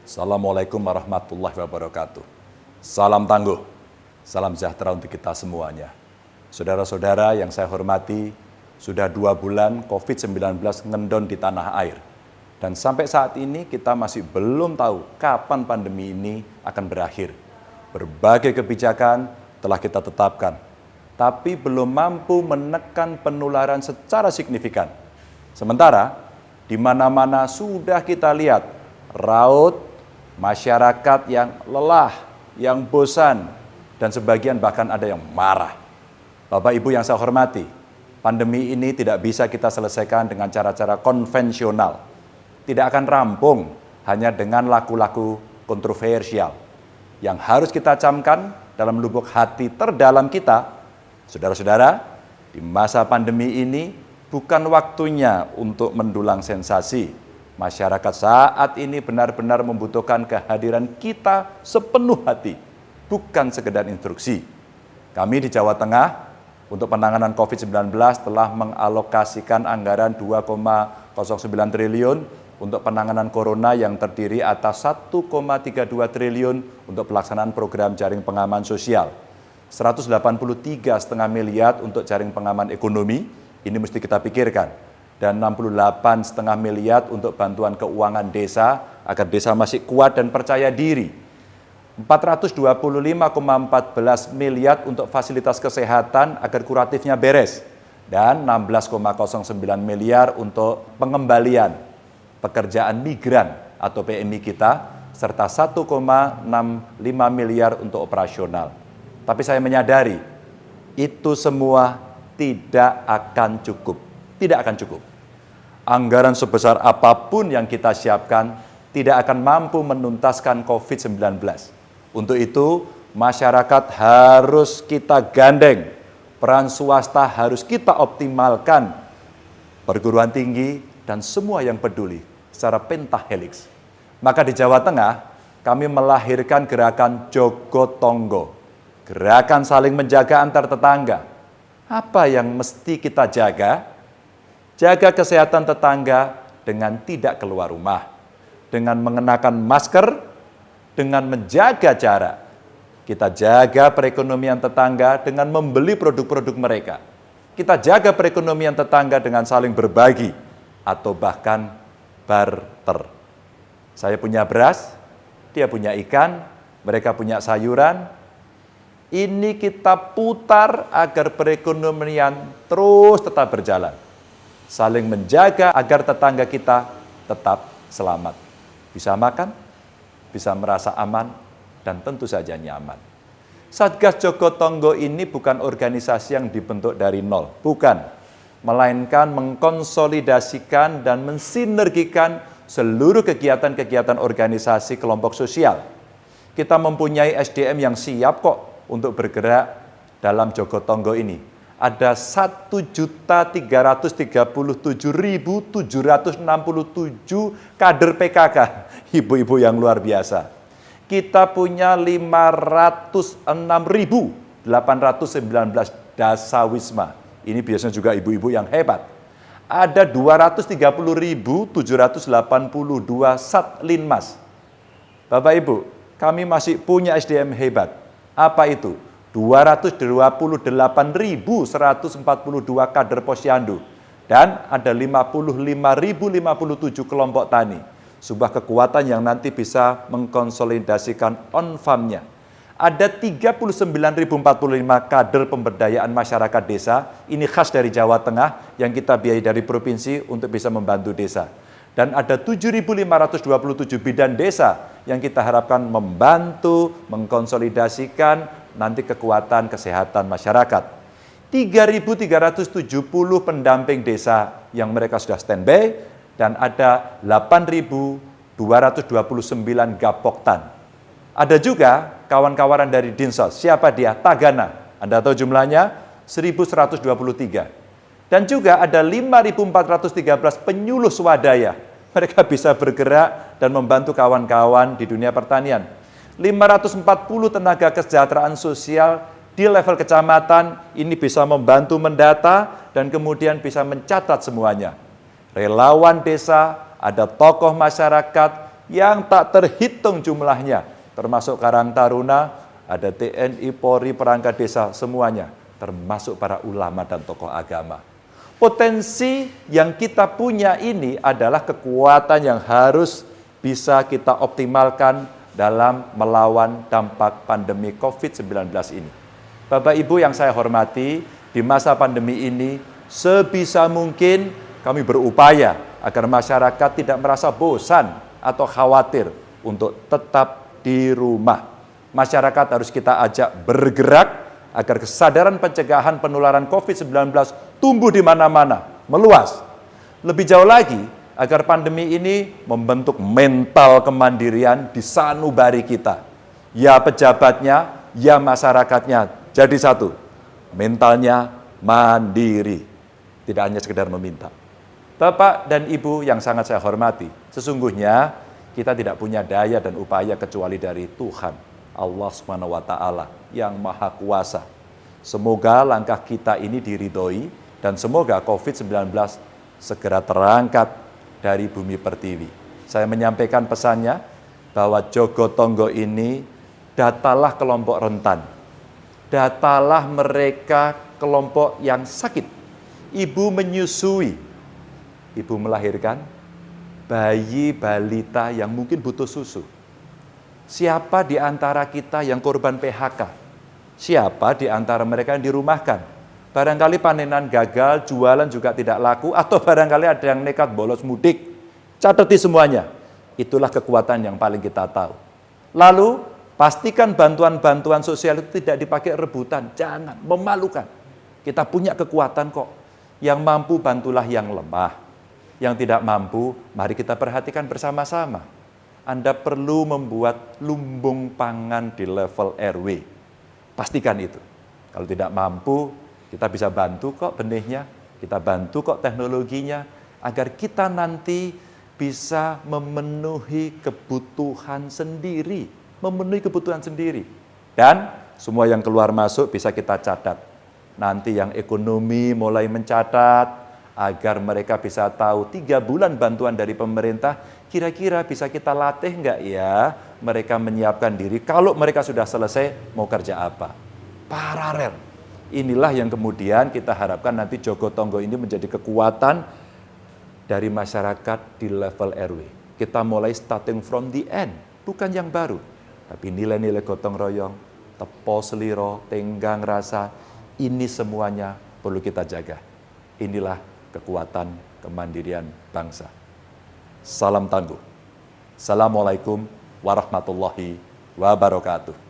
Assalamualaikum warahmatullahi wabarakatuh. Salam tangguh, salam sejahtera untuk kita semuanya. Saudara-saudara yang saya hormati, sudah 2 bulan COVID-19 ngendon di tanah air. Dan sampai saat ini kita masih belum tahu kapan pandemi ini akan berakhir. Berbagai kebijakan telah kita tetapkan, tapi belum mampu menekan penularan secara signifikan. Sementara, di mana-mana sudah kita lihat raut masyarakat yang lelah, yang bosan, dan sebagian bahkan ada yang marah. Bapak Ibu yang saya hormati, pandemi ini tidak bisa kita selesaikan dengan cara-cara konvensional. Tidak akan rampung hanya dengan laku-laku kontroversial. Yang harus kita camkan dalam lubuk hati terdalam kita, saudara-saudara, di masa pandemi ini bukan waktunya untuk mendulang sensasi. Masyarakat saat ini benar-benar membutuhkan kehadiran kita sepenuh hati, bukan sekedar instruksi. Kami di Jawa Tengah untuk penanganan COVID-19 telah mengalokasikan anggaran 2,09 triliun untuk penanganan corona yang terdiri atas 1,32 triliun untuk pelaksanaan program jaring pengaman sosial, 183,5 miliar untuk jaring pengaman ekonomi, ini mesti kita pikirkan, dan 68,5 miliar untuk bantuan keuangan desa agar desa masih kuat dan percaya diri. 425,14 miliar untuk fasilitas kesehatan agar kuratifnya beres. Dan 16,09 miliar untuk pengembalian pekerjaan migran atau PMI kita, serta 1,65 miliar untuk operasional. Tapi saya menyadari, itu semua tidak akan cukup. Tidak akan cukup. Anggaran sebesar apapun yang kita siapkan tidak akan mampu menuntaskan COVID-19. Untuk itu, masyarakat harus kita gandeng, peran swasta harus kita optimalkan, perguruan tinggi dan semua yang peduli secara pentahelix. Maka di Jawa Tengah, kami melahirkan gerakan Jogotongo, gerakan saling menjaga antar tetangga. Apa yang mesti kita jaga? Jaga kesehatan tetangga dengan tidak keluar rumah, dengan mengenakan masker, dengan menjaga jarak. Kita jaga perekonomian tetangga dengan membeli produk-produk mereka. Kita jaga perekonomian tetangga dengan saling berbagi atau bahkan barter. Saya punya beras, dia punya ikan, mereka punya sayuran. Ini kita putar agar perekonomian terus tetap berjalan. Saling menjaga agar tetangga kita tetap selamat. Bisa makan, bisa merasa aman, dan tentu saja nyaman. Satgas Jogotongo ini bukan organisasi yang dibentuk dari nol, bukan. Melainkan mengkonsolidasikan dan mensinergikan seluruh kegiatan-kegiatan organisasi kelompok sosial. Kita mempunyai SDM yang siap kok untuk bergerak dalam Jogotongo ini. Ada 1.337.767 kader PKK, ibu-ibu yang luar biasa. Kita punya 506.819 dasawisma. Ini biasanya juga ibu-ibu yang hebat. Ada 230.782 satlinmas. Bapak Ibu, kami masih punya SDM hebat. Apa itu? 228.142 kader posyandu dan ada 55.057 kelompok tani. Sebuah kekuatan yang nanti bisa mengkonsolidasikan on-farm-nya. Ada 39.045 kader pemberdayaan masyarakat desa, ini khas dari Jawa Tengah yang kita biayai dari provinsi untuk bisa membantu desa. Dan ada 7.527 bidan desa yang kita harapkan membantu, mengkonsolidasikan nanti kekuatan kesehatan masyarakat. 3.370 pendamping desa yang mereka sudah standby dan ada 8.229 gapoktan. Ada juga kawan-kawan dari Dinsos. Siapa dia? Tagana. Anda tahu jumlahnya? 1.123. Dan juga ada 5.413 penyuluh swadaya. Mereka bisa bergerak dan membantu kawan-kawan di dunia pertanian. 540 tenaga kesejahteraan sosial di level kecamatan ini bisa membantu mendata dan kemudian bisa mencatat semuanya. Relawan desa, ada tokoh masyarakat, yang tak terhitung jumlahnya, termasuk Karang Taruna, ada TNI, Polri, perangkat desa, semuanya, termasuk para ulama dan tokoh agama. Potensi yang kita punya ini adalah kekuatan yang harus bisa kita optimalkan dalam melawan dampak pandemi COVID-19 ini. Bapak Ibu yang saya hormati, di masa pandemi ini sebisa mungkin kami berupaya agar masyarakat tidak merasa bosan atau khawatir untuk tetap di rumah. Masyarakat harus kita ajak bergerak agar kesadaran pencegahan penularan COVID-19 tumbuh di mana-mana, meluas. Lebih jauh lagi, agar pandemi ini membentuk mental kemandirian di sanubari kita. Ya pejabatnya, ya masyarakatnya, jadi satu. Mentalnya mandiri, tidak hanya sekedar meminta. Bapak dan Ibu yang sangat saya hormati, sesungguhnya kita tidak punya daya dan upaya kecuali dari Tuhan, Allah Subhanahu wa Ta'ala yang Maha Kuasa. Semoga langkah kita ini diridhoi dan semoga COVID-19 segera terangkat dari bumi pertiwi. Saya menyampaikan pesannya bahwa Jogotongo ini datalah kelompok rentan, datalah mereka kelompok yang sakit. Ibu menyusui, ibu melahirkan bayi balita yang mungkin butuh susu. Siapa di antara kita yang korban PHK? Siapa di antara mereka yang dirumahkan? Barangkali panenan gagal, jualan juga tidak laku, atau barangkali ada yang nekat bolos mudik. Catati semuanya. Itulah kekuatan yang paling kita tahu. Lalu, pastikan bantuan-bantuan sosial itu tidak dipakai rebutan. Jangan, memalukan. Kita punya kekuatan kok. Yang mampu bantulah yang lemah. Yang tidak mampu, mari kita perhatikan bersama-sama. Anda perlu membuat lumbung pangan di level RW. Pastikan itu. Kalau tidak mampu, kita bisa bantu kok benihnya, kita bantu kok teknologinya, agar kita nanti bisa memenuhi kebutuhan sendiri. Memenuhi kebutuhan sendiri. Dan semua yang keluar masuk bisa kita catat. Nanti yang ekonomi mulai mencatat, agar mereka bisa tahu 3 bulan bantuan dari pemerintah, kira-kira bisa kita latih nggak ya mereka menyiapkan diri, kalau mereka sudah selesai mau kerja apa. Paralel. Inilah yang kemudian kita harapkan nanti Jogotongo ini menjadi kekuatan dari masyarakat di level RW. Kita mulai starting from the end, bukan yang baru. Tapi nilai-nilai gotong royong, tepo seliro, tenggang rasa, ini semuanya perlu kita jaga. Inilah kekuatan kemandirian bangsa. Salam tangguh. Assalamualaikum warahmatullahi wabarakatuh.